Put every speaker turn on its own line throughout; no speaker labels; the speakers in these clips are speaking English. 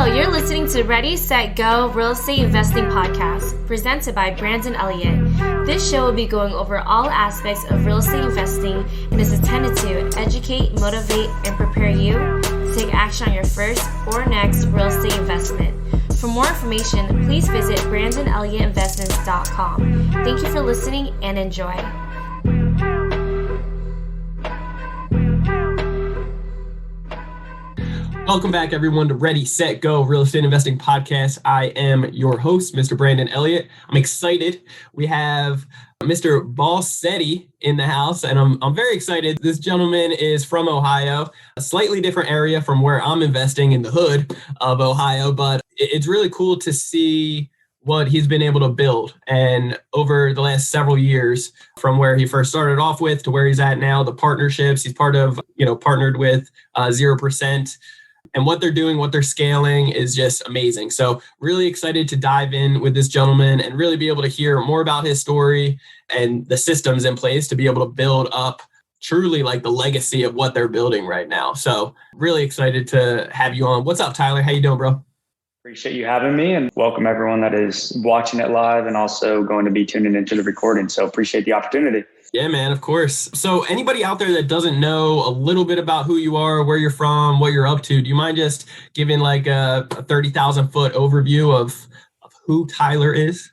Hello, you're listening to Ready, Set, Go Real Estate Investing Podcast, presented by Brandon Elliott. This show will be going over all aspects of real estate investing and is intended to educate, motivate, and prepare you to take action on your first or next real estate investment. For more information, please visit BrandonElliottInvestments.com. Thank you for listening and enjoy.
Welcome back, everyone, to Ready, Set, Go Real Estate Investing Podcast. I am your host, Mr. Brandon Elliott. I'm excited. We have Mr. Bossetti in the house, and I'm very excited. This gentleman is from Ohio, a slightly different area from where I'm investing in the hood of Ohio, but it's really cool to see what he's been able to build. And over the last several years, from where he first started off with to where he's at now, the partnerships he's partnered with 0%. And what they're doing, what they're scaling is just amazing. So really excited to dive in with this gentleman and really be able to hear more about his story and the systems in place to be able to build up truly like the legacy of what they're building right now. So really excited to have you on. What's up, Tyler? How you doing, bro?
Appreciate you having me, and welcome everyone that is watching it live and also going to be tuning into the recording. So appreciate the opportunity.
Yeah, man, of course. So anybody out there that doesn't know a little bit about who you are, where you're from, what you're up to, do you mind just giving like a 30,000 foot overview of who Tyler is?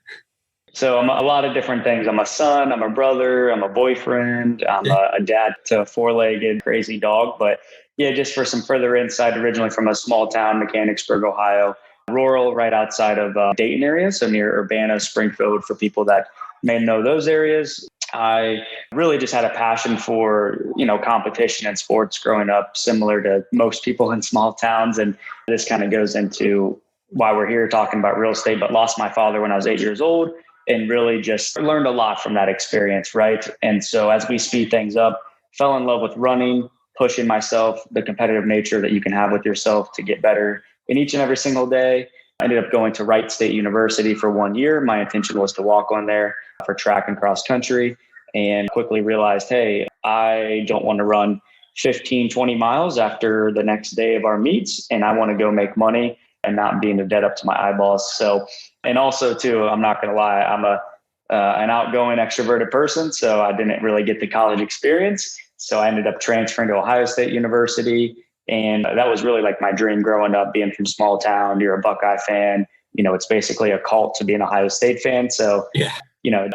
So I'm a lot of different things. I'm a son, I'm a brother, I'm a boyfriend, I'm a dad to a four-legged crazy dog. But yeah, just for some further insight, originally from a small town, Mechanicsburg, Ohio, rural, right outside of Dayton area, so near Urbana, Springfield, for people that may know those areas. I really just had a passion for, competition and sports growing up, similar to most people in small towns. And this kind of goes into why we're here talking about real estate, but lost my father when I was 8 years old and really just learned a lot from that experience, right? And so as we speed things up, fell in love with running, pushing myself, the competitive nature that you can have with yourself to get better in each and every single day. I ended up going to Wright State University for 1 year. My intention was to walk on there for track and cross country, and quickly realized, hey, I don't want to run 15, 20 miles after the next day of our meets, and I want to go make money and not be in the debt up to my eyeballs. So, and also too, I'm not going to lie, I'm an outgoing, extroverted person, so I didn't really get the college experience. So I ended up transferring to Ohio State University. And that was really like my dream growing up, being from small town. You're a Buckeye fan. It's basically a cult to be an Ohio State fan. So,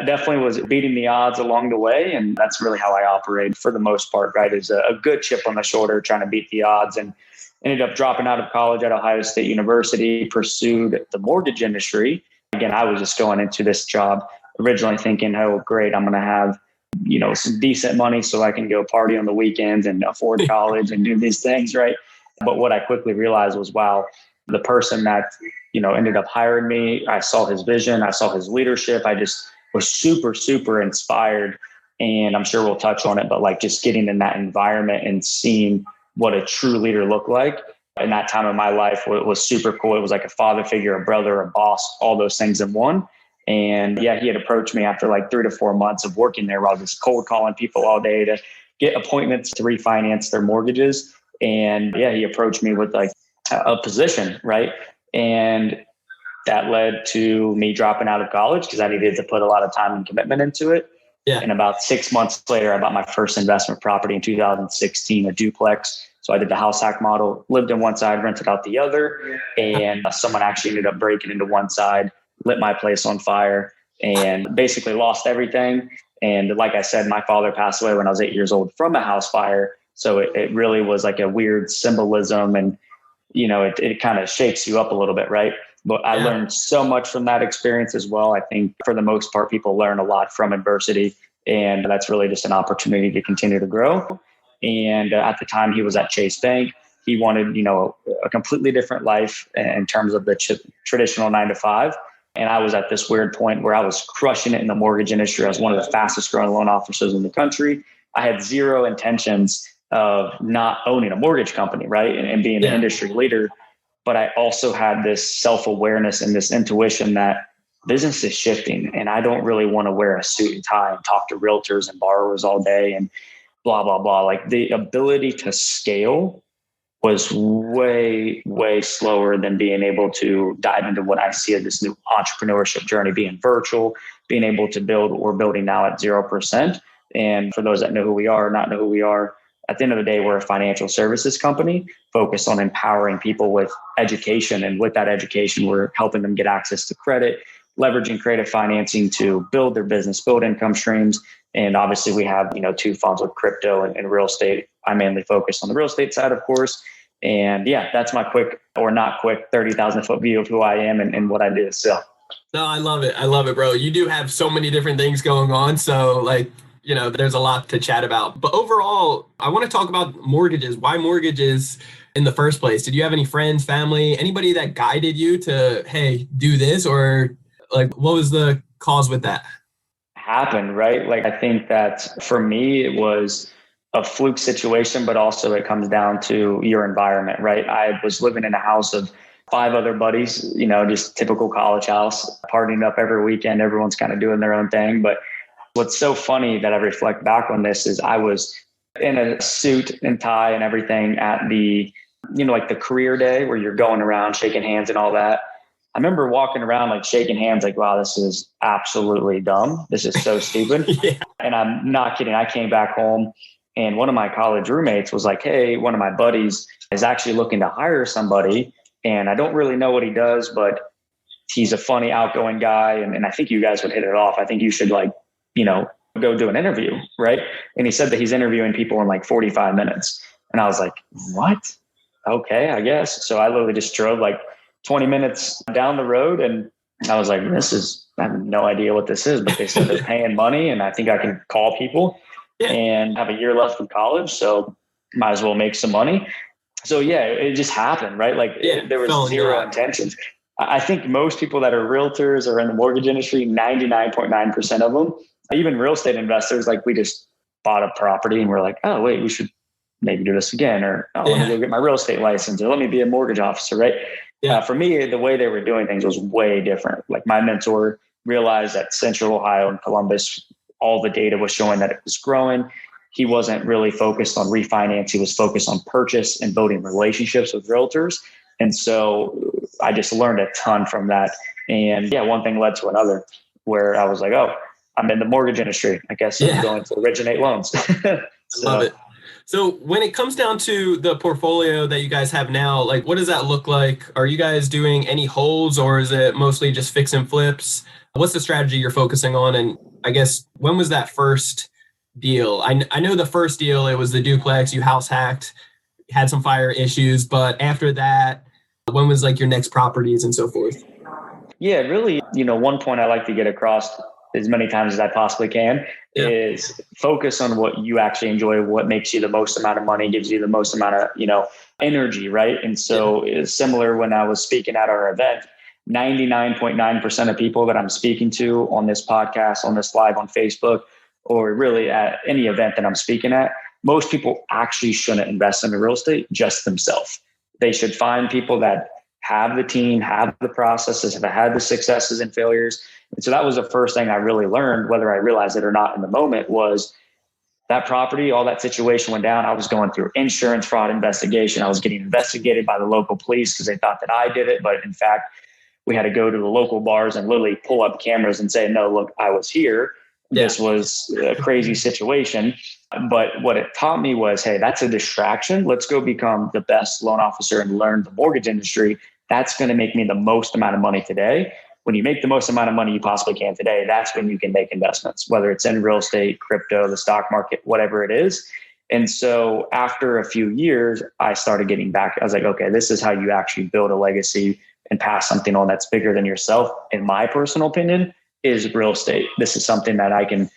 definitely was beating the odds along the way. And that's really how I operate for the most part, right? Is a good chip on the shoulder, trying to beat the odds, and ended up dropping out of college at Ohio State University, pursued the mortgage industry. Again, I was just going into this job originally thinking, oh, great, I'm going to have some decent money so I can go party on the weekends and afford college and do these things, right? But what I quickly realized was, wow, the person that, ended up hiring me, I saw his vision, I saw his leadership. I just was super, super inspired. And I'm sure we'll touch on it, but like just getting in that environment and seeing what a true leader looked like in that time of my life was super cool. It was like a father figure, a brother, a boss, all those things in one. And yeah, he had approached me after like 3 to 4 months of working there, where I was just cold calling people all day to get appointments to refinance their mortgages. And yeah, he approached me with like a position, right? And that led to me dropping out of college because I needed to put a lot of time and commitment into it. Yeah. And about 6 months later, I bought my first investment property in 2016, a duplex. So I did the house hack model, lived in one side, rented out the other. And someone actually ended up breaking into one side, lit my place on fire, and basically lost everything. And like I said, my father passed away when I was 8 years old from a house fire. So it really was like a weird symbolism, and, it kind of shakes you up a little bit, right? But I learned so much from that experience as well. I think for the most part, people learn a lot from adversity, and that's really just an opportunity to continue to grow. And at the time he was at Chase Bank, he wanted, a completely different life in terms of the traditional 9 to 5. And I was at this weird point where I was crushing it in the mortgage industry. I was one of the fastest growing loan officers in the country. I had zero intentions of not owning a mortgage company, right? And being an industry leader. But I also had this self-awareness and this intuition that business is shifting, and I don't really want to wear a suit and tie and talk to realtors and borrowers all day and blah, blah, blah. Like the ability to scale was way, way slower than being able to dive into what I see as this new entrepreneurship journey, being virtual, being able to build what we're building now at 0%. And for those that know who we are or not know who we are, at the end of the day, we're a financial services company focused on empowering people with education. And with that education, we're helping them get access to credit, leveraging creative financing to build their business, build income streams. And obviously we have, two funds with crypto and real estate. I mainly focus on the real estate side, of course. And yeah, that's my quick or not quick 30,000 foot view of who I am and what I do. So.
No, I love it. I love it, bro. You do have so many different things going on. So there's a lot to chat about. But overall, I want to talk about mortgages. Why mortgages in the first place? Did you have any friends, family, anybody that guided you to, hey, do this? Or what was the cause with that?
Happened, right? I think that for me, it was a fluke situation, but also it comes down to your environment, right? I was living in a house of 5 other buddies, just typical college house, partying up every weekend. Everyone's kind of doing their own thing. But what's so funny that I reflect back on this is I was in a suit and tie and everything at the, the career day where you're going around shaking hands and all that. I remember walking around shaking hands wow, this is absolutely dumb. This is so stupid.
Yeah.
And I'm not kidding. I came back home and one of my college roommates was like, hey, one of my buddies is actually looking to hire somebody. And I don't really know what he does, but he's a funny, outgoing guy. And I think you guys would hit it off. I think you should go do an interview. Right. And he said that he's interviewing people in 45 minutes. And I was like, what? Okay, I guess. So I literally just drove 20 minutes down the road. And I was like, I have no idea what this is, but they said they're paying money and I think I can call people and have a year left of college. So might as well make some money. So yeah, it just happened, right? There was zero intentions. I think most people that are realtors or in the mortgage industry, 99.9% of them, even real estate investors, we just bought a property and we're like, oh wait, we should maybe do this again. Or, let me go get my real estate license, or let me be a mortgage officer, right? Yeah. For me, the way they were doing things was way different. My mentor realized that Central Ohio and Columbus, all the data was showing that it was growing. He wasn't really focused on refinance. He was focused on purchase and building relationships with realtors. And so I just learned a ton from that. And yeah, one thing led to another where I was like, oh, I'm in the mortgage industry. I guess I'm going to originate loans.
I love it. So when it comes down to the portfolio that you guys have now, what does that look like? Are you guys doing any holds or is it mostly just fix and flips? What's the strategy you're focusing on? And I guess when was that first deal? I know the first deal, it was the duplex, you house hacked, had some fire issues, but after that, when was your next properties and so forth?
Yeah, really, one point I like to get across as many times as I possibly can is focus on what you actually enjoy, what makes you the most amount of money, gives you the most amount of, energy, right? And so it's similar when I was speaking at our event, 99.9% of people that I'm speaking to on this podcast, on this live on Facebook, or really at any event that I'm speaking at, most people actually shouldn't invest in real estate just themselves. They should find people that have the team, have the processes, have had the successes and failures. And so that was the first thing I really learned, whether I realized it or not in the moment, was that property, all that situation went down. I was going through insurance fraud investigation. I was getting investigated by the local police because they thought that I did it. But in fact, we had to go to the local bars and literally pull up cameras and say, no, look, I was here. This was a crazy situation. But what it taught me was, hey, that's a distraction. Let's go become the best loan officer and learn the mortgage industry. That's going to make me the most amount of money today. When you make the most amount of money you possibly can today, that's when you can make investments, whether it's in real estate, crypto, the stock market, whatever it is. And so after a few years, I started getting back. I was like, okay, this is how you actually build a legacy and pass something on that's bigger than yourself. In my personal opinion, is real estate. This is something that I can,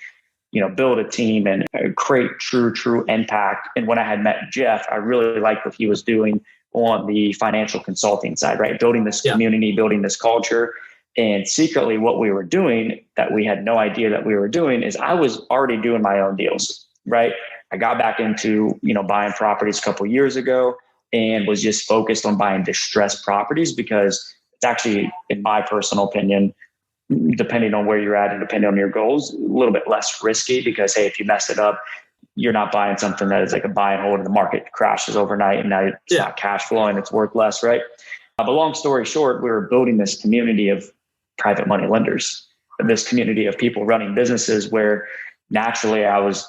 build a team and create true impact. And when I had met Jeff, I really liked what he was doing on the financial consulting side, right? Building this community, building this culture. And secretly what we were doing that we had no idea that we were doing is I was already doing my own deals, right? I got back into, buying properties a couple of years ago and was just focused on buying distressed properties because it's actually, in my personal opinion, depending on where you're at and depending on your goals, a little bit less risky because, hey, if you mess it up, you're not buying something that is like a buy and hold and the market crashes overnight and now it's not cash flowing, it's worth less, right? But long story short, we were building this community of private money lenders, this community of people running businesses where naturally I was,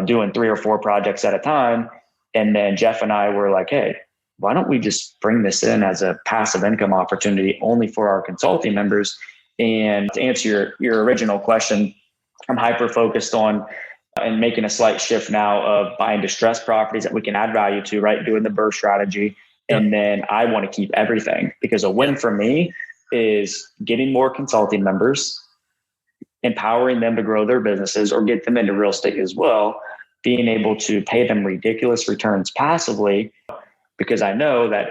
doing 3 or 4 projects at a time. And then Jeff and I were like, hey, why don't we just bring this in as a passive income opportunity only for our consulting members? And to answer your original question, I'm hyper focused on and making a slight shift now of buying distressed properties that we can add value to, right? Doing the BRRRR strategy. And then I want to keep everything, because a win for me is getting more consulting members, empowering them to grow their businesses or get them into real estate as well, being able to pay them ridiculous returns passively, because I know that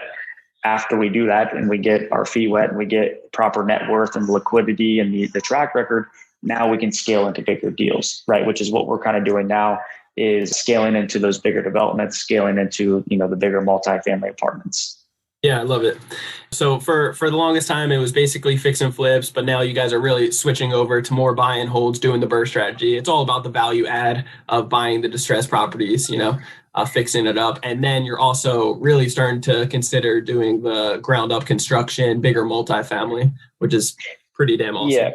after we do that and we get our feet wet and we get proper net worth and liquidity and the track record, now we can scale into bigger deals, right? Which is what we're kind of doing now, is scaling into those bigger developments, scaling into, the bigger multifamily apartments.
Yeah, I love it. So for the longest time, it was basically fix and flips, but now you guys are really switching over to more buy and holds, doing the BRRRR strategy. It's all about the value add of buying the distressed properties, fixing it up. And then you're also really starting to consider doing the ground up construction, bigger multifamily, which is pretty damn awesome.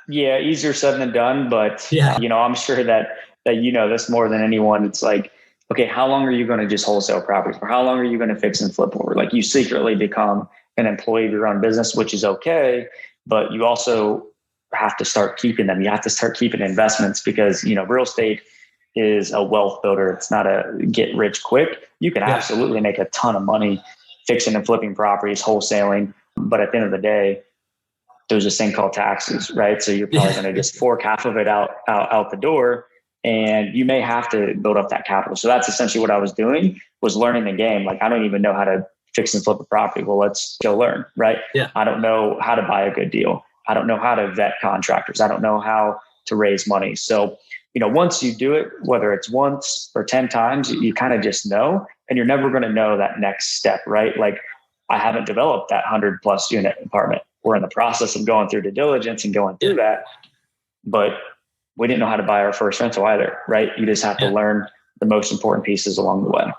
Yeah, easier said than done. But, I'm sure that this more than anyone. It's like, okay, how long are you going to just wholesale properties? Or how long are you going to fix and flip over? Like, you secretly become an employee of your own business, which is okay. But you also have to start keeping them. You have to start keeping investments, because, real estate is a wealth builder. It's not a get rich quick. You can absolutely make a ton of money fixing and flipping properties, wholesaling. But at the end of the day, there's this thing called taxes, right? So you're probably going to just fork half of it out the door, and you may have to build up that capital. So that's essentially what I was doing, was learning the game. Like, I don't even know how to fix and flip a property. Well, let's go learn, right? Yeah. I don't know how to buy a good deal. I don't know how to vet contractors. I don't know how to raise money. So, once you do it, whether it's once or 10 times, you kind of just know, and you're never going to know that next step, right? Like, I haven't developed that 100+ unit apartment. We're in the process of going through due diligence and going through that, but we didn't know how to buy our first rental either, right? You just have to learn the most important pieces along the way.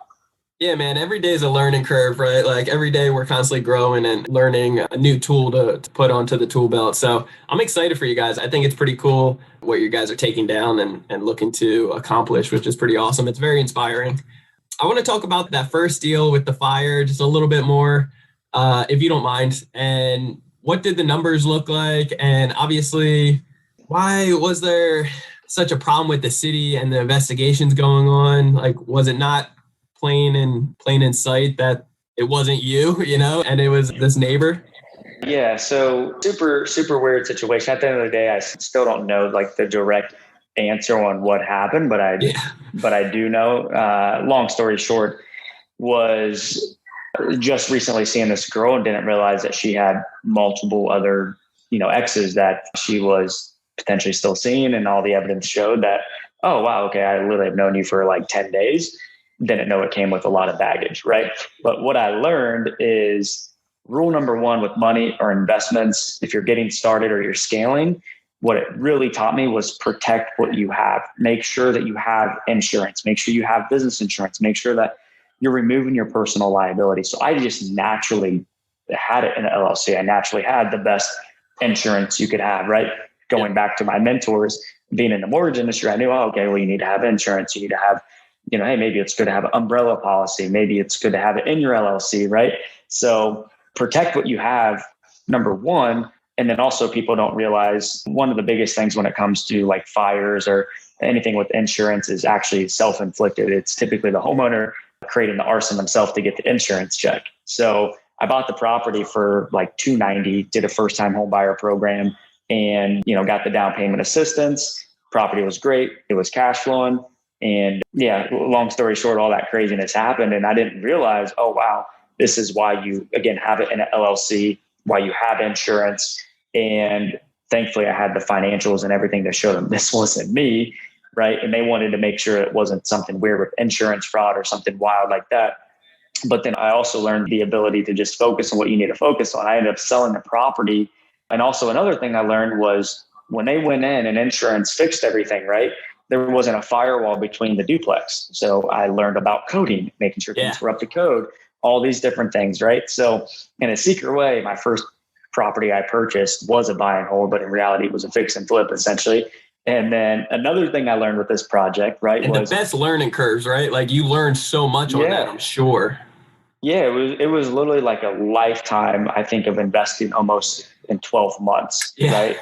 Yeah, man, every day is a learning curve, right? Like, every day we're constantly growing and learning a new tool to put onto the tool belt. So I'm excited for you guys. I think it's pretty cool what you guys are taking down and looking to accomplish, which is pretty awesome. It's very inspiring. I want to talk about that first deal with the fire just a little bit more, if you don't mind. And what did the numbers look like? And obviously, why was there such a problem with the city and the investigations going on? Like, was it not plain in sight that it wasn't you, and it was this neighbor?
Yeah. So super weird situation. At the end of the day, I still don't know like the direct answer on what happened, but I do know, long story short, was just recently seeing this girl and didn't realize that she had multiple other, exes that she was potentially still seeing. And all the evidence showed that, oh, wow, okay, I literally have known you for like 10 days. Didn't know it came with a lot of baggage, right? But what I learned is rule number one with money or investments, if you're getting started or you're scaling, what it really taught me was protect what you have. Make sure that you have insurance. Make sure you have business insurance. Make sure that you're removing your personal liability. So I just naturally had it in an LLC. I naturally had the best insurance you could have, right? Going back to my mentors, being in the mortgage industry, I knew, you need to have insurance. You need to have, hey, maybe it's good to have an umbrella policy. Maybe it's good to have it in your LLC, right? So protect what you have, number one. And then also people don't realize one of the biggest things when it comes to like fires or anything with insurance is actually self-inflicted. It's typically the homeowner creating the arson themselves to get the insurance check. So I bought the property for like $290, did a first time home buyer program and, got the down payment assistance. Property was great. It was cash flowing. And yeah, long story short, all that craziness happened. And I didn't realize, oh, wow, this is why you, again, have it in an LLC, why you have insurance. And thankfully I had the financials and everything to show them this wasn't me. Right. And they wanted to make sure it wasn't something weird with insurance fraud or something wild like that. But then I also learned the ability to just focus on what you need to focus on. I ended up selling the property. And also another thing I learned was when they went in and insurance fixed everything, right? there wasn't a firewall between the duplex. So I learned about coding, making sure things were up to code, all these different things, right? So in a secret way, my first property I purchased was a buy and hold, but in reality it was a fix and flip essentially. And then another thing I learned with this project, right,
and was the best learning curves, right? Like you learned so much on that, I'm sure.
Yeah, it was literally like a lifetime, I think, of investing almost in 12 months, right?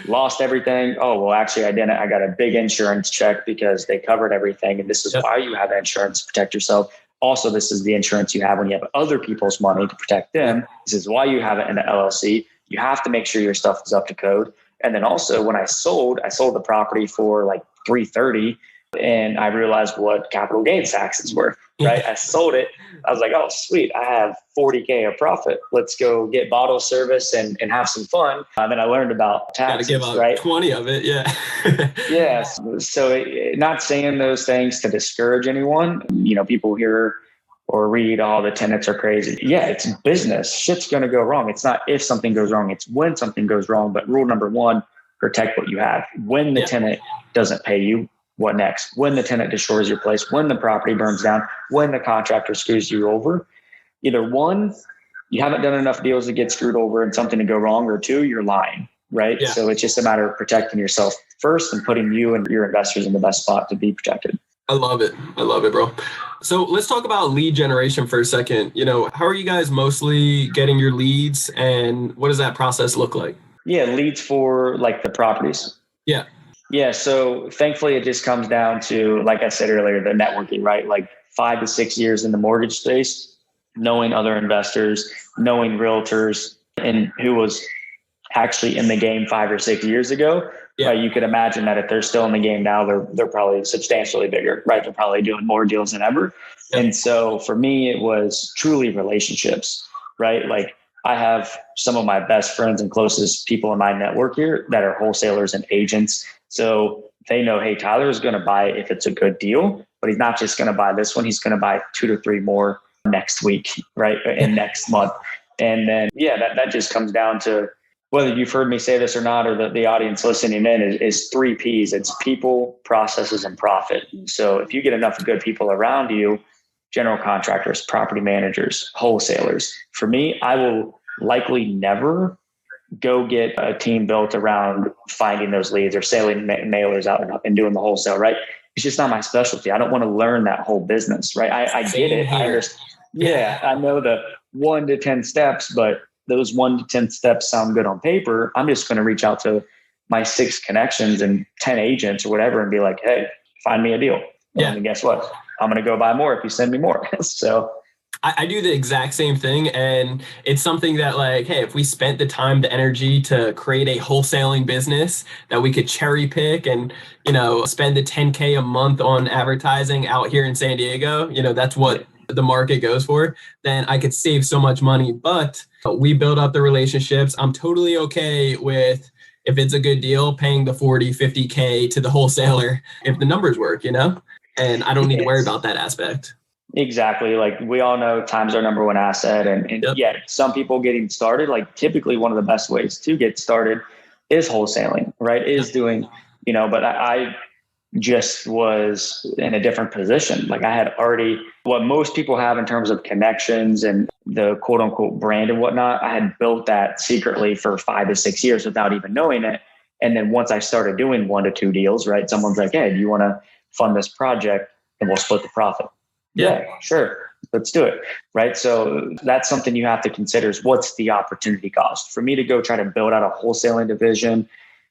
Lost everything. Oh, well, actually, I didn't. I got a big insurance check because they covered everything. And this is why you have insurance to protect yourself. Also, this is the insurance you have when you have other people's money to protect them. This is why you have it in an LLC. You have to make sure your stuff is up to code. And then also when I sold the property for like $330, and I realized what capital gains taxes were, right? I sold it. I was like, oh, sweet. I have $40K of profit. Let's go get bottle service and have some fun. Then I learned about taxes,
give up
right?
20 of it. Yeah.
Yes. So not saying those things to discourage anyone. People hear or read, all the tenants are crazy. Yeah, it's business. Shit's going to go wrong. It's not if something goes wrong, it's when something goes wrong. But rule number one, protect what you have. When the tenant doesn't pay you, what next? When the tenant destroys your place, when the property burns down, when the contractor screws you over, either one, you haven't done enough deals to get screwed over and something to go wrong, or two, you're lying, right? Yeah. So it's just a matter of protecting yourself first and putting you and your investors in the best spot to be protected.
I love it, bro. So let's talk about lead generation for a second. How are you guys mostly getting your leads, and what does that process look like?
Yeah, leads for like the properties.
Yeah.
Yeah. So thankfully it just comes down to, like I said earlier, the networking, right? Like 5 to 6 years in the mortgage space, knowing other investors, knowing realtors, and who was actually in the game 5 or 6 years ago. Yeah. You could imagine that if they're still in the game now, they're probably substantially bigger, right? They're probably doing more deals than ever. Yeah. And so for me, it was truly relationships, right? Like I have some of my best friends and closest people in my network here that are wholesalers and agents. So they know, hey, Tyler is going to buy it if it's a good deal, but he's not just going to buy this one. He's going to buy 2 to 3 more next week, right? And next month. And then, that just comes down to whether you've heard me say this or not, or the audience listening in is 3 Ps. It's people, processes, and profit. So if you get enough good people around you, general contractors, property managers, wholesalers, for me, I will likely never go get a team built around finding those leads or selling mailers out and doing the wholesale, right? It's just not my specialty. I don't want to learn that whole business, right? I get it. I know the 1 to 10 steps, but those 1 to 10 steps sound good on paper. I'm just going to reach out to my 6 connections and 10 agents or whatever and be like, hey, find me a deal. And guess what? I'm going to go buy more if you send me more. So
I do the exact same thing. And it's something that like, hey, if we spent the time, the energy to create a wholesaling business that we could cherry pick and, spend the $10K a month on advertising out here in San Diego, that's what the market goes for, then I could save so much money. But we build up the relationships. I'm totally okay with, if it's a good deal, paying the 40, 50K to the wholesaler if the numbers work, and I don't need to worry about that aspect.
Exactly. Like we all know time's our number one asset. And some people getting started, like typically one of the best ways to get started is wholesaling, right? Is doing, but I just was in a different position. Like I had already what most people have in terms of connections and the quote unquote brand and whatnot. I had built that secretly for 5 to 6 years without even knowing it. And then once I started doing 1 to 2 deals, right? Someone's like, hey, do you want to fund this project and we'll split the profit? Yeah, sure. Let's do it. Right. So that's something you have to consider is what's the opportunity cost for me to go try to build out a wholesaling division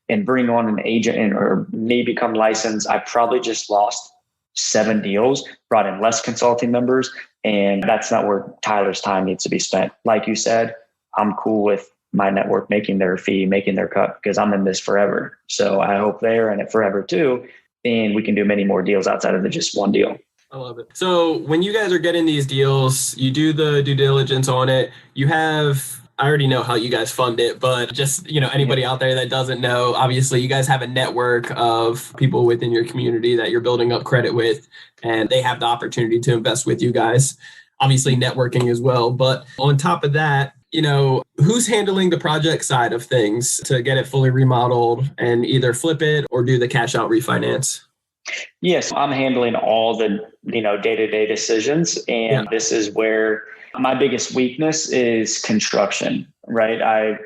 and bring on an agent or me become licensed. I probably just lost 7 deals, brought in less consulting members. And that's not where Tyler's time needs to be spent. Like you said, I'm cool with my network making their fee, making their cut because I'm in this forever. So I hope they're in it forever too. And we can do many more deals outside of the just one deal.
I love it. So when you guys are getting these deals, you do the due diligence on it. You have, I already know how you guys fund it, but just, anybody out there that doesn't know, obviously you guys have a network of people within your community that you're building up credit with, and they have the opportunity to invest with you guys. Obviously networking as well. But on top of that, who's handling the project side of things to get it fully remodeled and either flip it or do the cash out refinance?
Yes, I'm handling all the, day-to-day decisions. And this is where my biggest weakness is construction, right? I,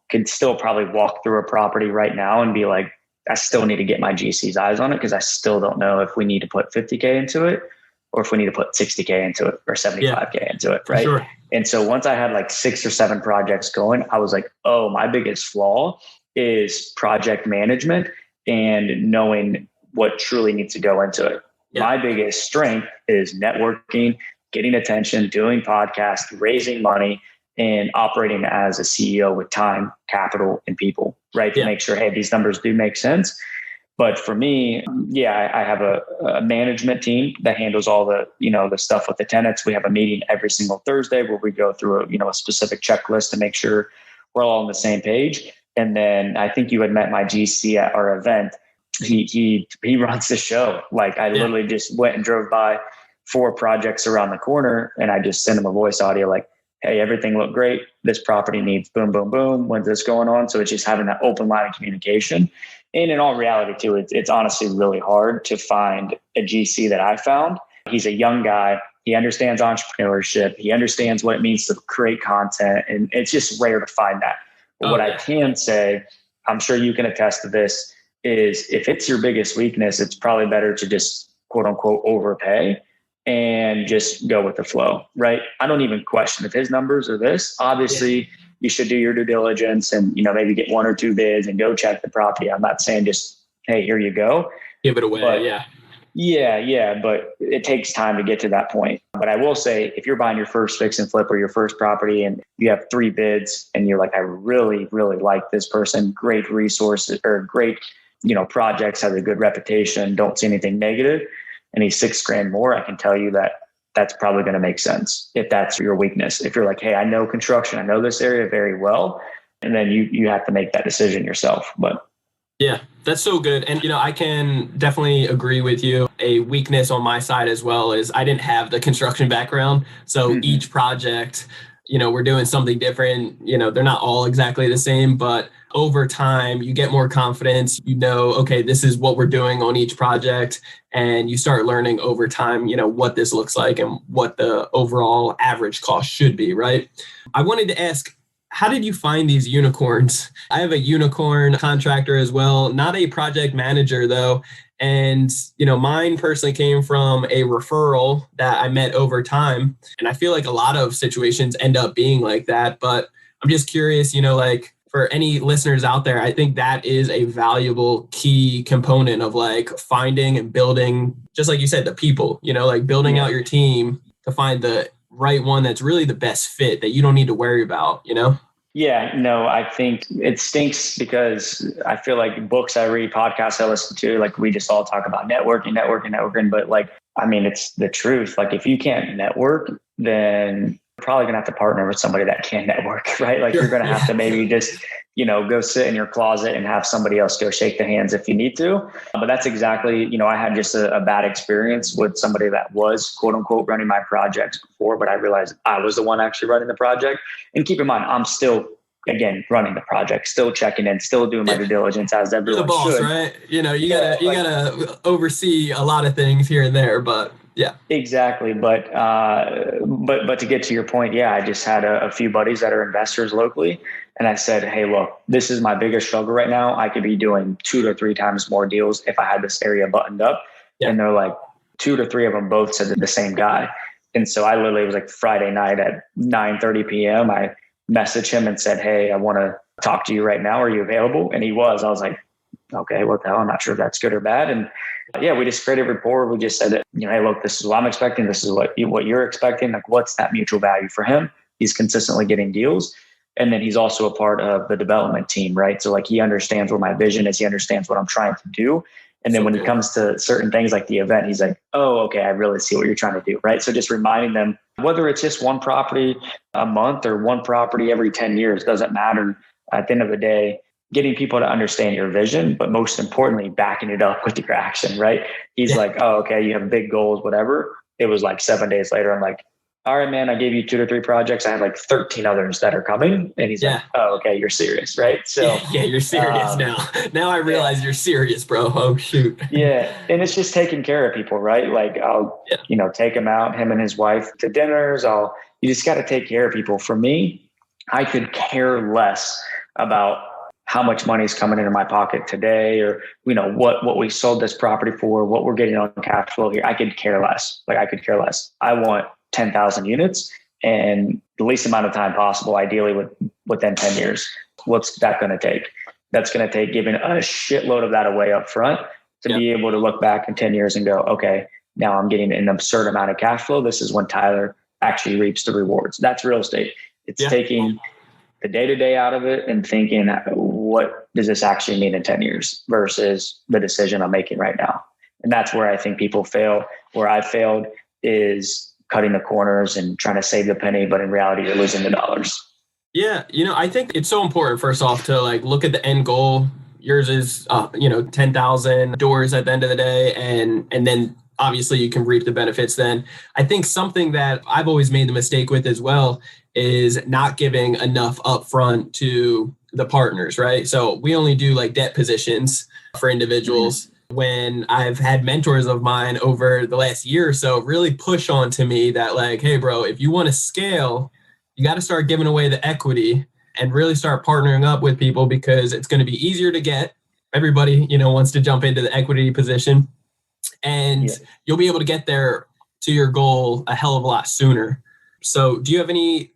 could still probably walk through a property right now and be like, I still need to get my GC's eyes on it because I still don't know if we need to put 50K into it or if we need to put 60K into it or 75K into it, right?
Sure.
And so once I had like 6 or 7 projects going, I was like, oh, my biggest flaw is project management and knowing what truly needs to go into it. Yeah. My biggest strength is networking, getting attention, doing podcasts, raising money, and operating as a CEO with time, capital, and people, right? To make sure, hey, these numbers do make sense. But for me, I have a management team that handles all the, the stuff with the tenants. We have a meeting every single Thursday where we go through a specific checklist to make sure we're all on the same page. And then I think you had met my GC at our event. He runs the show. Like I literally just went and drove by 4 projects around the corner and I just sent him a voice audio like, hey, everything looked great. This property needs boom, boom, boom. When's this going on? So it's just having that open line of communication. And in all reality too, it's honestly really hard to find a GC that I found. He's a young guy. He understands entrepreneurship. He understands what it means to create content. And it's just rare to find that. But what I can say, I'm sure you can attest to this, is if it's your biggest weakness, it's probably better to just quote unquote overpay and just go with the flow, right? I don't even question if his numbers are this. Obviously, you should do your due diligence and, maybe get 1 or 2 bids and go check the property. I'm not saying just, hey, here you go.
Give it away,
but, but it takes time to get to that point. But I will say, if you're buying your first fix and flip or your first property and you have 3 bids and you're like, I really, really like this person, great resources or great, projects, has a good reputation, don't see anything negative, and he's $6,000 more, I can tell you that that's probably going to make sense if that's your weakness. If you're like, hey, I know construction, I know this area very well, and then you have to make that decision yourself. But
yeah, that's so good. And, I can definitely agree with you. A weakness on my side as well is I didn't have the construction background. So each project, we're doing something different. They're not all exactly the same, but over time, you get more confidence, okay, this is what we're doing on each project. And you start learning over time, what this looks like and what the overall average cost should be, right? I wanted to ask, how did you find these unicorns? I have a unicorn contractor as well, not a project manager though. And, mine personally came from a referral that I met over time. And I feel like a lot of situations end up being like that. But I'm just curious, for any listeners out there, I think that is a valuable key component of like finding and building, just like you said, the people, building out your team to find the right one that's really the best fit that you don't need to worry about,
Yeah, no, I think it stinks because I feel like books I read, podcasts I listen to, like we just all talk about networking. But it's the truth. Like if you can't network, then you're probably going to have to partner with somebody that can network, right? Like you're going to have to maybe just, go sit in your closet and have somebody else go shake the hands if you need to. But that's exactly, I had just a bad experience with somebody that was quote unquote running my projects before, but I realized I was the one actually running the project. And keep in mind, I'm still, again, running the project, still checking in, still doing my due diligence as everyone
You're the boss,
should.
right? You gotta oversee a lot of things here and there, but yeah.
Exactly. But to get to your point, I just had a few buddies that are investors locally. And I said, hey, look, this is my biggest struggle right now. I could be doing 2 to 3 times more deals if I had this area buttoned up. Yeah. And they're like, 2 to 3 of them both said the same guy. And so I literally was like Friday night at 9:30 p.m. I messaged him and said, hey, I want to talk to you right now. Are you available? And he was. I was like, okay, what the hell? I'm not sure if that's good or bad. And we just created rapport. We just said, hey, look, this is what I'm expecting. This is what you're expecting. Like, what's that mutual value for him? He's consistently getting deals. And then he's also a part of the development team, right? So like he understands what my vision is. He understands what I'm trying to do. And then when it comes to certain things like the event, he's like, oh, okay, I really see what you're trying to do, right? So just reminding them, whether it's just one property a month or one property every 10 years, doesn't matter. At the end of the day, getting people to understand your vision, but most importantly, backing it up with your action, right? He's like, oh, okay, you have big goals, whatever. It was like 7 days later, I'm like, all right, man, I gave you 2 to 3 projects. I have like 13 others that are coming. And he's like, oh, okay, you're serious, right? So
yeah, you're serious now. Now I realize you're serious, bro. Oh, shoot.
Yeah. And it's just taking care of people, right? Like I'll, take him out, him and his wife to dinners. You just got to take care of people. For me, I could care less about how much money is coming into my pocket today, or, what we sold this property for, what we're getting on cash flow here. I could care less. I want 10,000 units and the least amount of time possible, ideally within 10 years. What's that going to take? That's going to take giving a shitload of that away up front to be able to look back in 10 years and go, okay, now I'm getting an absurd amount of cash flow. This is when Tyler actually reaps the rewards. That's real estate. It's taking the day-to-day out of it and thinking, what does this actually mean in 10 years versus the decision I'm making right now? And that's where I think people fail. Where I failed is cutting the corners and trying to save the penny, but in reality, you're losing the dollars.
Yeah. I think it's so important, first off, to look at the end goal. Yours is, 10,000 doors at the end of the day. And then obviously you can reap the benefits then. I think something that I've always made the mistake with as well is not giving enough upfront to the partners, right? So we only do debt positions for individuals. When I've had mentors of mine over the last year or so really push on to me that hey, bro, if you want to scale, you got to start giving away the equity and really start partnering up with people, because it's going to be easier to get. Everybody, wants to jump into the equity position, and you'll be able to get there to your goal a hell of a lot sooner. So do you have any,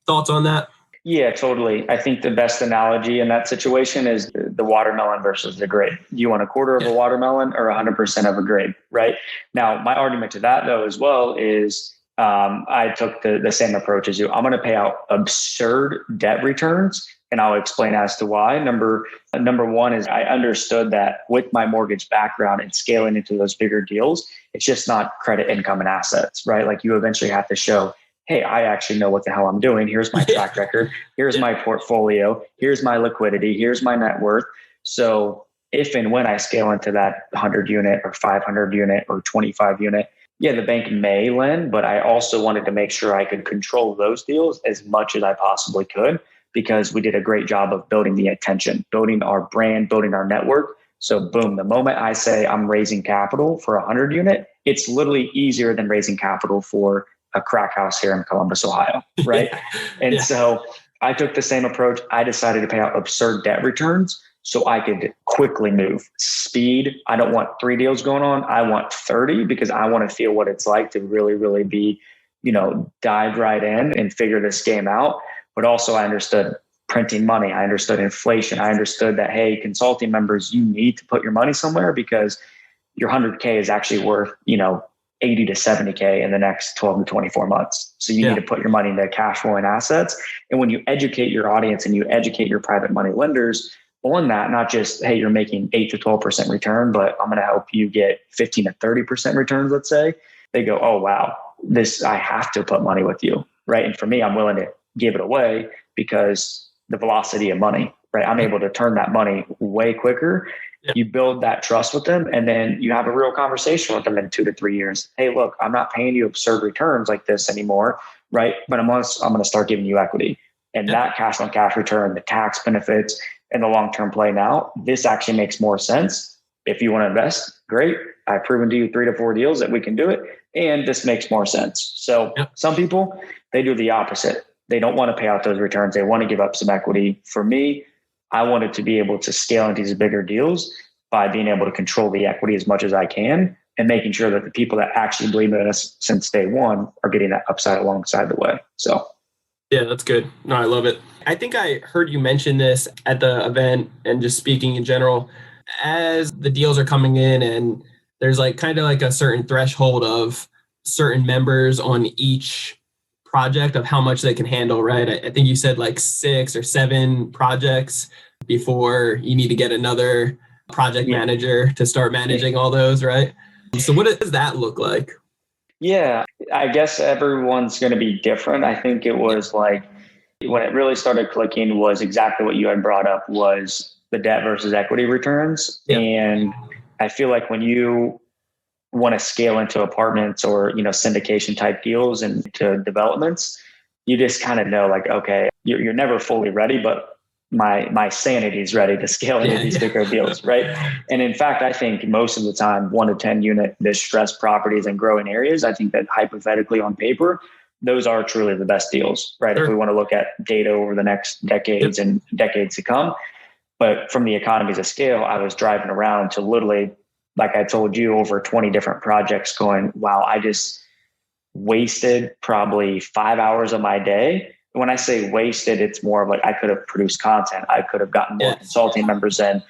thoughts on that?
Yeah, totally. I think the best analogy in that situation is the watermelon versus the grape. You want a quarter of a watermelon or 100% of a grape, right? Now, my argument to that, though, as well, is I took the same approach as you. I'm going to pay out absurd debt returns, and I'll explain as to why. Number one is I understood that with my mortgage background and scaling into those bigger deals, it's just not credit, income, and assets, right? You eventually have to show, hey, I actually know what the hell I'm doing. Here's my track record. Here's my portfolio. Here's my liquidity. Here's my net worth. So if and when I scale into that 100 unit or 500 unit or 25 unit, the bank may lend, but I also wanted to make sure I could control those deals as much as I possibly could, because we did a great job of building the attention, building our brand, building our network. So boom, the moment I say I'm raising capital for a 100 unit, it's literally easier than raising capital for a crack house here in Columbus, Ohio, right? And so I took the same approach. I decided to pay out absurd debt returns so I could quickly move. Speed. I don't want 3 deals going on. I want 30, because I want to feel what it's like to really, really be, dive right in and figure this game out. But also I understood printing money. I understood inflation. I understood that, hey, consulting members, you need to put your money somewhere, because your 100K is actually worth, 80 to 70K in the next 12 to 24 months. So you need to put your money into cash flowing assets. And when you educate your audience and you educate your private money lenders on that, not just, hey, you're making 8 to 12% return, but I'm going to help you get 15 to 30% returns, let's say, they go, oh, wow, I have to put money with you, right? And for me, I'm willing to give it away because the velocity of money, right? I'm able to turn that money way quicker. You build that trust with them, and then you have a real conversation with them in 2 to 3 years. Hey, look, I'm not paying you absurd returns like this anymore, right? But I'm going to start giving you equity, and that cash on cash return, the tax benefits, and the long-term play. Now, this actually makes more sense. If you want to invest, great. I've proven to you 3 to 4 deals that we can do it, and this makes more sense. So some people, they do the opposite. They don't want to pay out those returns. They want to give up some equity. For me, I wanted to be able to scale into these bigger deals by being able to control the equity as much as I can, and making sure that the people that actually believe in us since day one are getting that upside alongside the way. So,
yeah, that's good. No, I love it. I think I heard you mention this at the event, and just speaking in general, as the deals are coming in and there's kind of a certain threshold of certain members on each project of how much they can handle, right? I think you said 6 or 7 projects before you need to get another project manager to start managing all those, right? So what does that look like?
Yeah, I guess everyone's going to be different. I think it was when it really started clicking was exactly what you had brought up, was the debt versus equity returns. And I feel like when you want to scale into apartments or, syndication type deals and to developments, you just kind of know like, okay, you're never fully ready, but my sanity is ready to scale into these bigger deals. Right. And in fact, I think most of the time, 1 to 10 unit distressed properties in growing areas, I think that hypothetically on paper, those are truly the best deals, right? Sure. If we want to look at data over the next decades and decades to come. But from the economies of scale, I was driving around to literally, like I told you, over 20 different projects going, wow, I just wasted probably 5 hours of my day. When I say wasted, it's more of like I could have produced content. I could have gotten more consulting members in.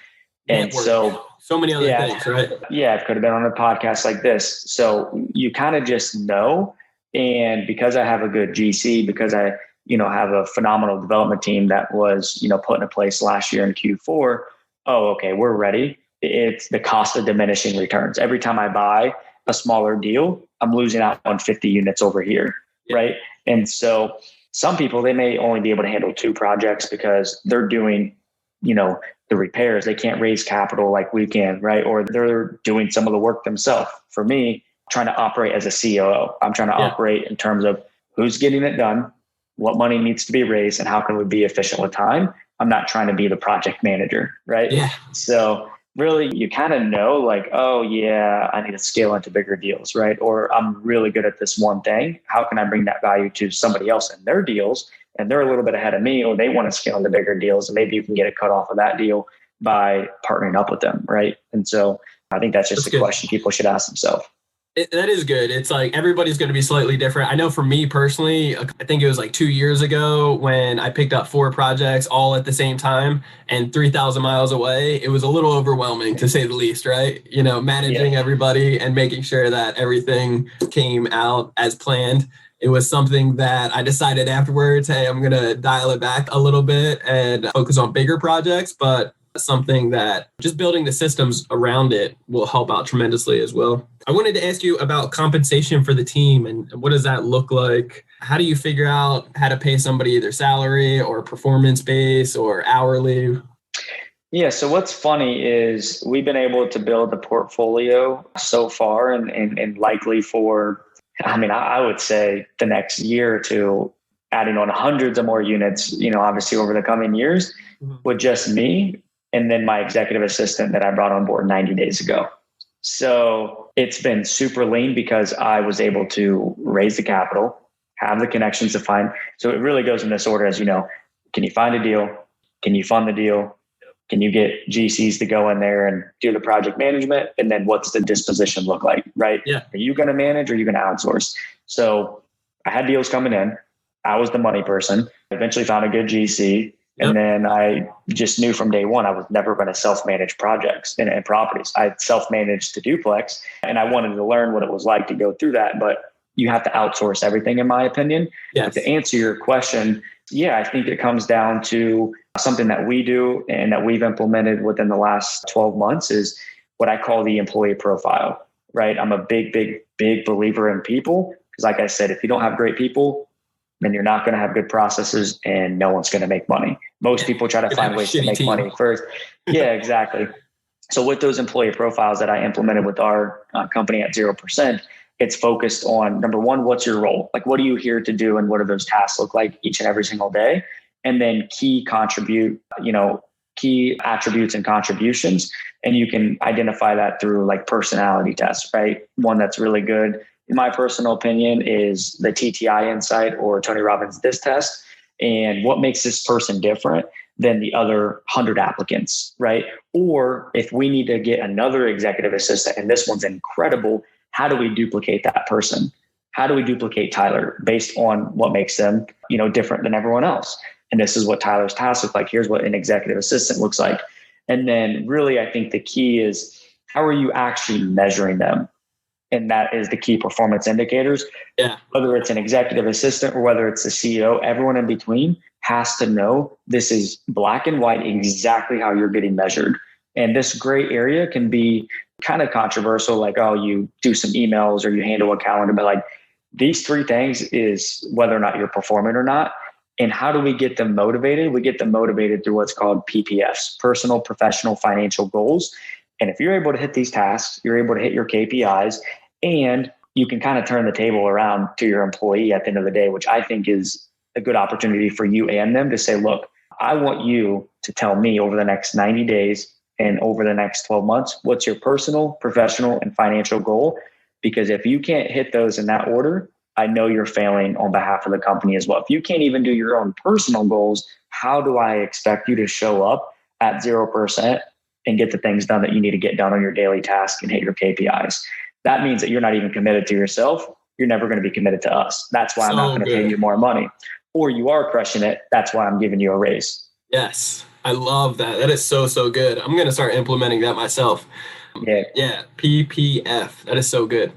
And so
many other things, right?
Yeah, I could have been on a podcast like this. So you kind of just know. And because I have a good GC, because I, have a phenomenal development team that was, put into place last year in Q4. Oh, okay, we're ready. It's the cost of diminishing returns. Every time I buy a smaller deal, I'm losing out on 50 units over here, right? And so some people, they may only be able to handle 2 projects because they're doing, the repairs. They can't raise capital like we can, right? Or they're doing some of the work themselves. For me, trying to operate as a COO, I'm trying to operate in terms of who's getting it done, what money needs to be raised, and how can we be efficient with time. I'm not trying to be the project manager, right?
Yeah.
So really, you kind of know like, oh yeah, I need to scale into bigger deals, right? Or I'm really good at this one thing. How can I bring that value to somebody else in their deals? And they're a little bit ahead of me, or they want to scale into bigger deals. And maybe you can get a cut off of that deal by partnering up with them, right? And so I think that's just a question people should ask themselves.
That is good. It's like everybody's going to be slightly different. I know for me personally, I think it was like 2 years ago when I picked up 4 projects all at the same time and 3,000 miles away. It was a little overwhelming to say the least, right? Managing everybody and making sure that everything came out as planned. It was something that I decided afterwards, hey, I'm going to dial it back a little bit and focus on bigger projects, but something that just building the systems around it will help out tremendously as well. I wanted to ask you about compensation for the team and what does that look like? How do you figure out how to pay somebody either salary or performance base or hourly?
Yeah. So what's funny is we've been able to build a portfolio so far and likely for, I would say the next year or two, adding on hundreds of more units, obviously over the coming years with just me. And then my executive assistant that I brought on board 90 days ago. So it's been super lean because I was able to raise the capital, have the connections to find. So it really goes in this order as, can you find a deal? Can you fund the deal? Can you get GCs to go in there and do the project management? And then what's the disposition look like, right?
Yeah.
Are you going to manage or are you going to outsource? So I had deals coming in. I was the money person. I eventually found a good GC. And then I just knew from day one, I was never going to self-manage projects and properties. I self-managed to duplex and I wanted to learn what it was like to go through that. But you have to outsource everything, in my opinion.
Yes.
But to answer your question, I think it comes down to something that we do and that we've implemented within the last 12 months is what I call the employee profile, right? I'm a big believer in people because like I said, if you don't have great people, then you're not going to have good processes and no one's going to make money. Most people try to find ways to make money first. Yeah, exactly. So with those employee profiles that I implemented with our company at 0%, it's focused on number one, what's your role? Like, what are you here to do? And what do those tasks look like each and every single day? And then key attributes and contributions. And you can identify that through like personality tests, right? One that's really good, in my personal opinion, is the TTI Insight or Tony Robbins DISC test. And what makes this person different than the other 100 applicants, right? Or if we need to get another executive assistant and this one's incredible, how do we duplicate that person? How do we duplicate Tyler based on what makes them, different than everyone else? And this is what Tyler's tasks look like. Here's what an executive assistant looks like. And then really, I think the key is how are you actually measuring them? And that is the key performance indicators.
Yeah.
Whether it's an executive assistant or whether it's the CEO, everyone in between has to know this is black and white, exactly how you're getting measured. And this gray area can be kind of controversial, like, oh, you do some emails or you handle a calendar, but like these 3 things is whether or not you're performing or not. And how do we get them motivated? We get them motivated through what's called PPFs, personal, professional, financial goals. And if you're able to hit these tasks, you're able to hit your KPIs, and you can kind of turn the table around to your employee at the end of the day, which I think is a good opportunity for you and them to say, look, I want you to tell me over the next 90 days and over the next 12 months, what's your personal, professional, and financial goal? Because if you can't hit those in that order, I know you're failing on behalf of the company as well. If you can't even do your own personal goals, how do I expect you to show up at 0% and get the things done that you need to get done on your daily task and hit your KPIs? That means that you're not even committed to yourself. You're never going to be committed to us. That's why I'm not going to pay you more money. Or you are crushing it. That's why I'm giving you a raise.
Yes. I love that. That is so, so good. I'm going to start implementing that myself. Yeah. PPF. That is so good.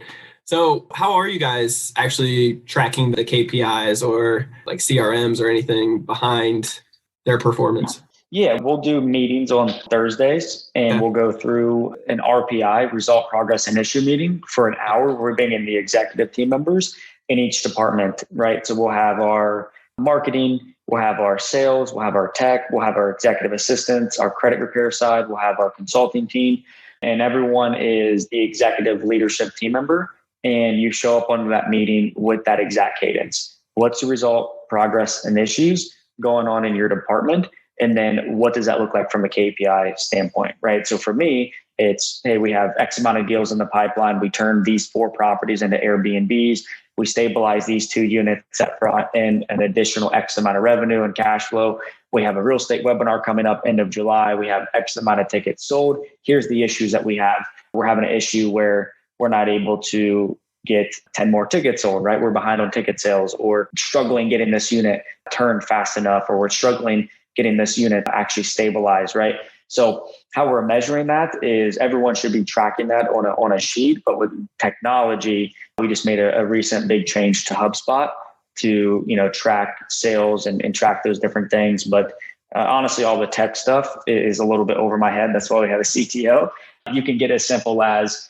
So how are you guys actually tracking the KPIs or like CRMs or anything behind their performance?
Yeah, we'll do meetings on Thursdays, and we'll go through an RPI, result, progress, and issue meeting for an hour. We're bringing the executive team members in each department, right? So we'll have our marketing, we'll have our sales, we'll have our tech, we'll have our executive assistants, our credit repair side, we'll have our consulting team, and everyone is the executive leadership team member. And you show up on that meeting with that exact cadence. What's the result, progress, and issues going on in your department? And then what does that look like from a KPI standpoint, right? So for me, it's, hey, we have X amount of deals in the pipeline. We turn these 4 properties into Airbnbs. We stabilize these 2 units at and an additional X amount of revenue and cash flow. We have a real estate webinar coming up end of July. We have X amount of tickets sold. Here's the issues that we have. We're having an issue where we're not able to get 10 more tickets sold, right? We're behind on ticket sales, or struggling getting this unit turned fast enough, or we're struggling getting this unit actually stabilized, right? So how we're measuring that is everyone should be tracking that on a sheet, but with technology, we just made a recent big change to HubSpot to, track sales and track those different things. But honestly, all the tech stuff is a little bit over my head. That's why we have a CTO. You can get as simple as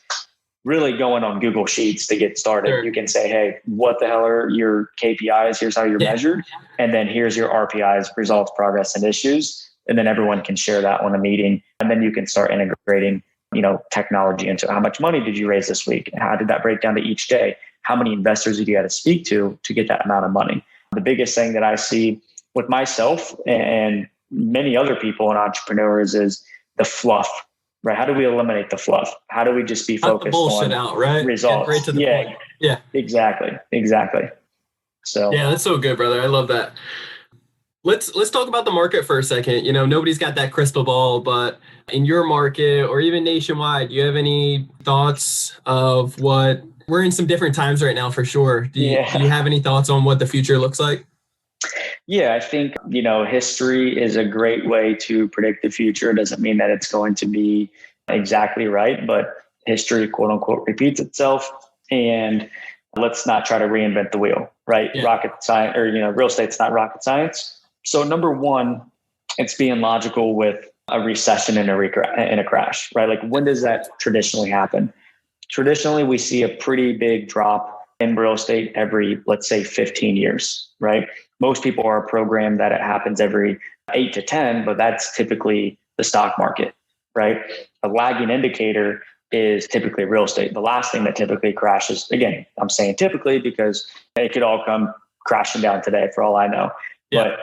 really going on Google Sheets to get started. Sure. You can say, hey, what the hell are your KPIs? Here's how you're measured. And then here's your RPIs, results, progress, and issues. And then everyone can share that on a meeting. And then you can start integrating, technology into how much money did you raise this week? How did that break down to each day? How many investors did you got to speak to get that amount of money? The biggest thing that I see with myself and many other people and entrepreneurs is the fluff. Right? How do we eliminate the fluff? How do we just be focused on
out, right?
results?
Right to the point. Yeah,
exactly. So
yeah, that's so good, brother. I love that. Let's talk about the market for a second. Nobody's got that crystal ball, but in your market or even nationwide, do you have any thoughts of what we're in some different times right now for sure? Do you have any thoughts on what the future looks like?
Yeah, I think, history is a great way to predict the future. It doesn't mean that it's going to be exactly right, but history, quote unquote, repeats itself. And let's not try to reinvent the wheel, right? Yeah. Rocket science or, real estate's not rocket science. So number one, it's being logical with a recession and a crash, right? Like when does that traditionally happen? Traditionally, we see a pretty big drop in real estate every, let's say 15 years, right? Most people are programmed that it happens every 8 to 10, but that's typically the stock market, right? A lagging indicator is typically real estate. The last thing that typically crashes, again, I'm saying typically because it could all come crashing down today for all I know. Yeah. But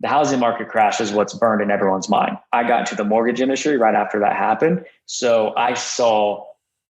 the housing market crash is what's burned in everyone's mind. I got into the mortgage industry right after that happened. So I saw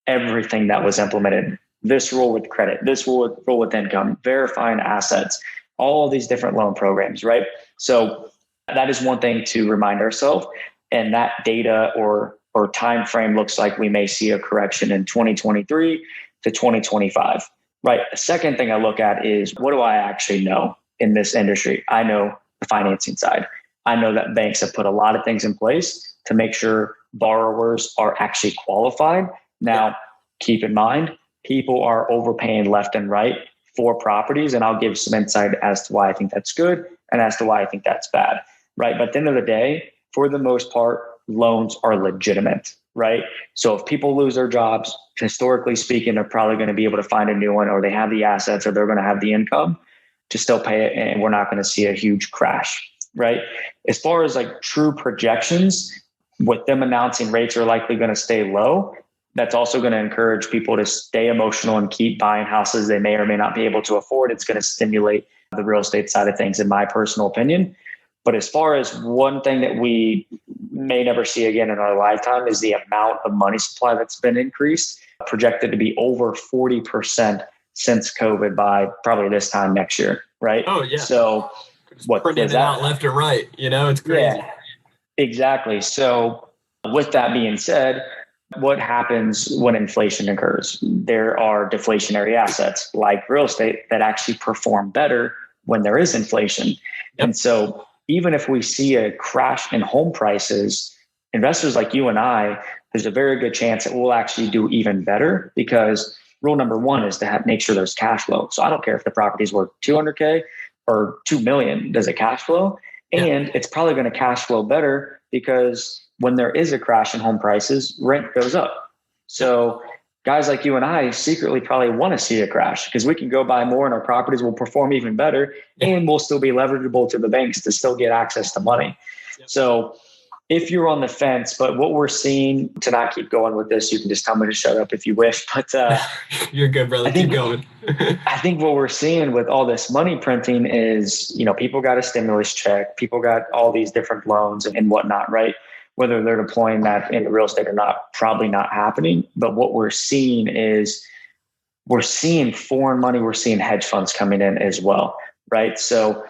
everything that was implemented. This rule with credit, this rule with income, verifying assets, all these different loan programs, right? So that is one thing to remind ourselves. And that data or time frame looks like we may see a correction in 2023 to 2025, right? The second thing I look at is what do I actually know in this industry? I know the financing side. I know that banks have put a lot of things in place to make sure borrowers are actually qualified. Now, keep in mind, people are overpaying left and right for properties. And I'll give some insight as to why I think that's good and as to why I think that's bad, right? But at the end of the day, for the most part, loans are legitimate, right? So if people lose their jobs, historically speaking, they're probably going to be able to find a new one, or they have the assets, or they're going to have the income to still pay it. And we're not going to see a huge crash, right? As far as like true projections, with them announcing rates are likely going to stay low, that's also going to encourage people to stay emotional and keep buying houses they may or may not be able to afford. It's going to stimulate the real estate side of things, in my personal opinion. But as far as one thing that we may never see again in our lifetime is the amount of money supply that's been increased, projected to be over 40% since COVID by probably this time next year, right?
Oh, yeah.
So what
printing
does
it
that
out left and right, it's crazy.
Yeah, exactly. So with that being said, what happens when inflation occurs? There are deflationary assets like real estate that actually perform better when there is inflation. Yep. And so even if we see a crash in home prices, investors like you and I, there's a very good chance that we'll actually do even better, because rule number one is to make sure there's cash flow. So I don't care if the property is worth 200K or 2 million, does it cash flow? And it's probably going to cash flow better because when there is a crash in home prices, rent goes up. So guys like you and I secretly probably want to see a crash because we can go buy more and our properties will perform even better, and we'll still be leverageable to the banks to still get access to money. So if you're on the fence, but what we're seeing, to not keep going with this, you can just tell me to shut up if you wish, but
you're good, brother. Keep going.
I think what we're seeing with all this money printing is, people got a stimulus check, people got all these different loans and whatnot, right? Whether they're deploying that into real estate or not, probably not happening. But what we're seeing is we're seeing foreign money, we're seeing hedge funds coming in as well, right? So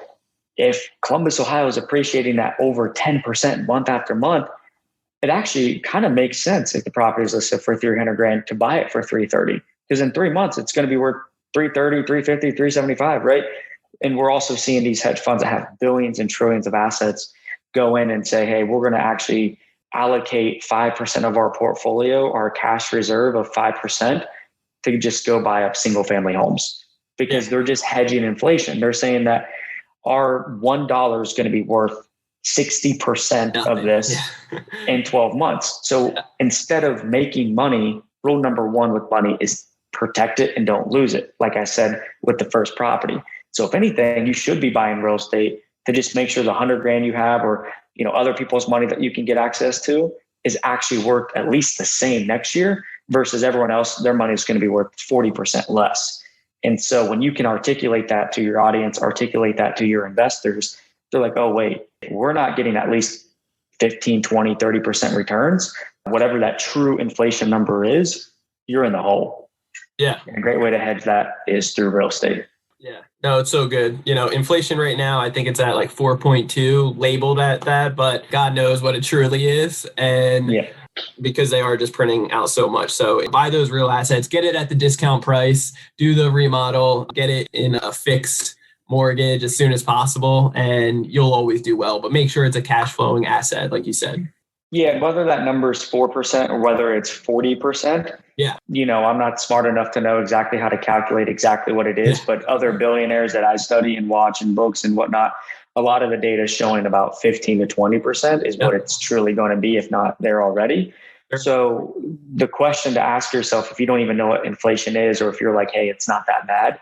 if Columbus, Ohio is appreciating that over 10% month after month, it actually kind of makes sense if the property is listed for $300,000 to buy it for $330,000, because in 3 months it's going to be worth $330,000, $350,000, $375,000, right? And we're also seeing these hedge funds that have billions and trillions of assets go in and say, hey, we're going to actually allocate 5% of our portfolio, our cash reserve of 5%, to just go buy up single family homes, because they're just hedging inflation. They're saying that our $1 is going to be worth 60% of this in 12 months. So instead of making money, rule number one with money is protect it and don't lose it. Like I said, with the first property. So if anything, you should be buying real estate to just make sure the $100,000 you have, or, other people's money that you can get access to, is actually worth at least the same next year, versus everyone else, their money is going to be worth 40% less. And so when you can articulate that to your audience, articulate that to your investors, they're like, oh, wait, we're not getting at least 15, 20, 30% returns. Whatever that true inflation number is, you're in the hole.
Yeah.
And a great way to hedge that is through real estate.
Yeah. No, it's so good. Inflation right now, I think it's at like 4.2 labeled at that, but God knows what it truly is. And because they are just printing out so much. So buy those real assets, get it at the discount price, do the remodel, get it in a fixed mortgage as soon as possible, and you'll always do well. But make sure it's a cash flowing asset, like you said.
Yeah, whether that number is 4% or whether it's 40%.
Yeah.
I'm not smart enough to know exactly how to calculate exactly what it is, but other billionaires that I study and watch in books and whatnot, a lot of the data is showing about 15 to 20% is what it's truly going to be, if not there already. Sure. So the question to ask yourself, if you don't even know what inflation is, or if you're like, hey, it's not that bad,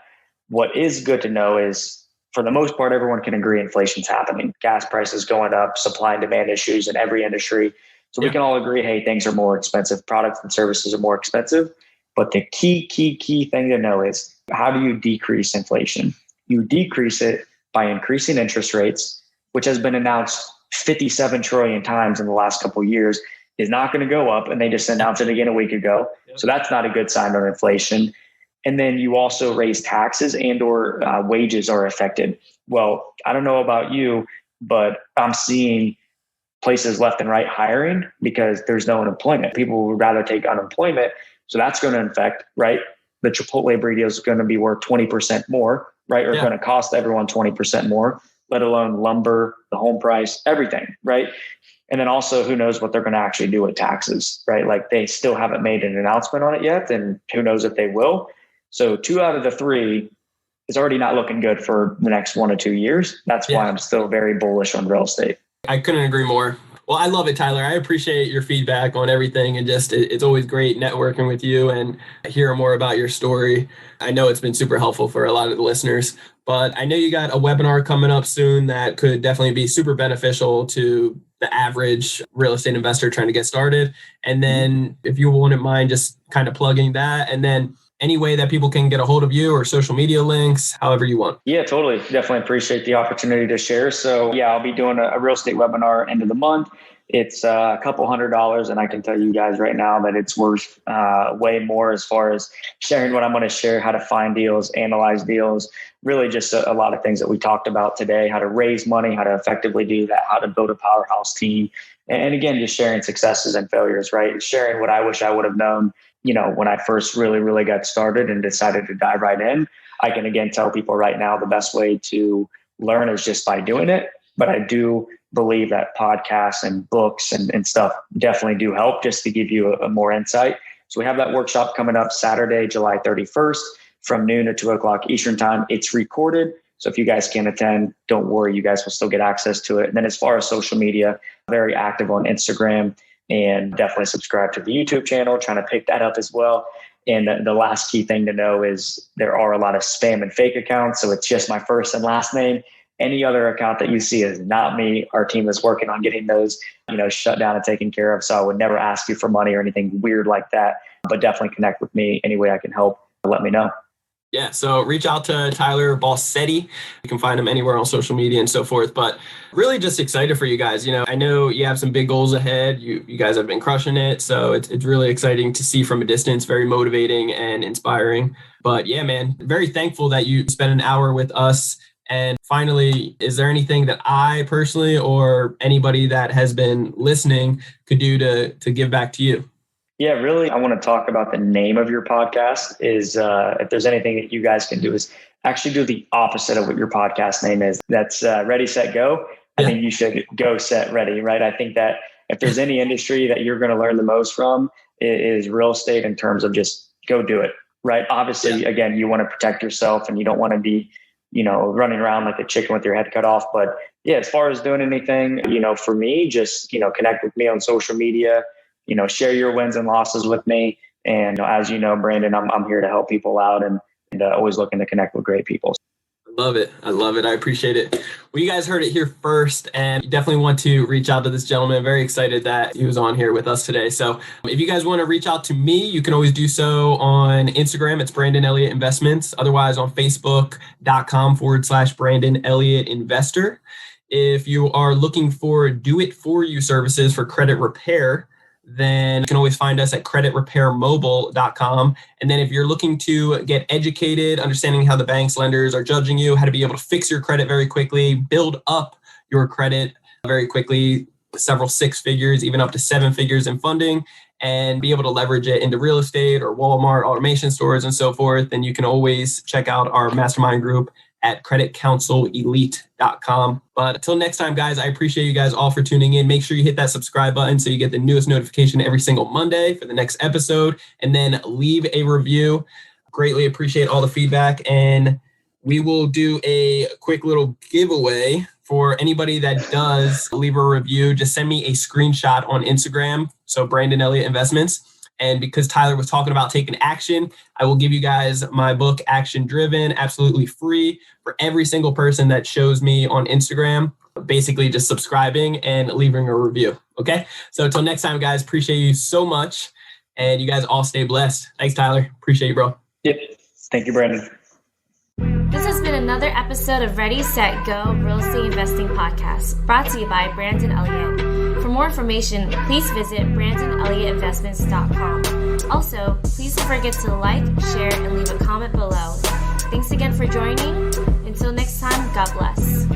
what is good to know is, for the most part, everyone can agree inflation's happening. Gas prices going up, supply and demand issues in every industry. So we can all agree, hey, things are more expensive. Products and services are more expensive. But the key thing to know is, how do you decrease inflation? You decrease it by increasing interest rates, which has been announced 57 trillion times in the last couple of years, is not going to go up. And they just announced it again a week ago. So that's not a good sign of inflation. And then you also raise taxes and or wages are affected. Well, I don't know about you, but I'm seeing places left and right hiring because there's no unemployment. People would rather take unemployment. So that's going to affect, right? The Chipotle burrito is going to be worth 20% more, right? Or going to cost everyone 20% more, let alone lumber, the home price, everything, right? And then also, who knows what they're going to actually do with taxes, right? Like, they still haven't made an announcement on it yet, and who knows if they will. So 2 out of the 3 is already not looking good for the next 1 to 2 years. That's why I'm still very bullish on real estate.
I couldn't agree more. Well, I love it, Tyler. I appreciate your feedback on everything, and just it's always great networking with you and hearing more about your story. I know it's been super helpful for a lot of the listeners, but I know you got a webinar coming up soon that could definitely be super beneficial to the average real estate investor trying to get started. And then if you wouldn't mind just kind of plugging that, and then any way that people can get a hold of you or social media links, however you want.
Yeah, totally. Definitely appreciate the opportunity to share. So yeah, I'll be doing a real estate webinar end of the month. It's a couple $100, and I can tell you guys right now that it's worth way more as far as sharing what I'm going to share, how to find deals, analyze deals, really just a lot of things that we talked about today, how to raise money, how to effectively do that, how to build a powerhouse team. And again, just sharing successes and failures, right? Sharing what I wish I would have known, when I first really got started and decided to dive right in. I can again tell people right now the best way to learn is just by doing it. But I do believe that podcasts and books and stuff definitely do help just to give you a more insight. So we have that workshop coming up Saturday, July 31st from noon to 2 o'clock Eastern time. It's recorded. So if you guys can't attend, don't worry, you guys will still get access to it. And then as far as social media, very active on Instagram, and definitely subscribe to the YouTube channel, trying to pick that up as well. And the last key thing to know is there are a lot of spam and fake accounts. So it's just my first and last name. Any other account that you see is not me. Our team is working on getting those, shut down and taken care of. So I would never ask you for money or anything weird like that, but definitely connect with me any way I can help. Let me know.
Yeah, so reach out to Tyler Bossetti. You can find him anywhere on social media and so forth. But really just excited for you guys. I know you have some big goals ahead. You guys have been crushing it. So it's really exciting to see from a distance, very motivating and inspiring. But yeah, man, very thankful that you spent an hour with us. And finally, is there anything that I personally or anybody that has been listening could do to give back to you?
Yeah, really, I want to talk about the name of your podcast. Is if there's anything that you guys can do is actually do the opposite of what your podcast name is. That's Ready, Set, Go. I think you should go, set, ready, right? I think that if there's any industry that you're going to learn the most from, it is real estate in terms of just go do it, right? Obviously, again, you want to protect yourself and you don't want to be running around like a chicken with your head cut off. But yeah, as far as doing anything, for me, just, connect with me on social media, share your wins and losses with me. And as you know, Brandon, I'm here to help people out and always looking to connect with great people.
I love it. I appreciate it. Well, you guys heard it here first, and you definitely want to reach out to this gentleman. I'm very excited that he was on here with us today. So if you guys want to reach out to me, you can always do so on Instagram. It's Brandon Elliott Investments. Otherwise on Facebook.com/Brandon Elliott Investor. If you are looking for do-it-for-you services for credit repair, then you can always find us at creditrepairmobile.com. And then if you're looking to get educated, understanding how the banks, lenders are judging you, how to be able to fix your credit very quickly, build up your credit very quickly, several 6 figures, even up to 7 figures in funding, and be able to leverage it into real estate or Walmart automation stores and so forth, then you can always check out our mastermind group at creditcounselelite.com. But until next time, guys, I appreciate you guys all for tuning in. Make sure you hit that subscribe button so you get the newest notification every single Monday for the next episode, and then leave a review. Greatly appreciate all the feedback. And we will do a quick little giveaway for anybody that does leave a review. Just send me a screenshot on Instagram. So Brandon Elliott Investments. And because Tyler was talking about taking action, I will give you guys my book, Action Driven, absolutely free for every single person that shows me on Instagram, basically just subscribing and leaving a review. Okay. So until next time, guys, appreciate you so much. And you guys all stay blessed. Thanks, Tyler. Appreciate you, bro.
Yep. Thank you, Brandon.
This has been another episode of Ready, Set, Go Real Estate Investing Podcast, brought to you by Brandon Elliott. For more information, please visit BrandonElliottInvestments.com. Also, please don't forget to like, share, and leave a comment below. Thanks again for joining. Until next time, God bless.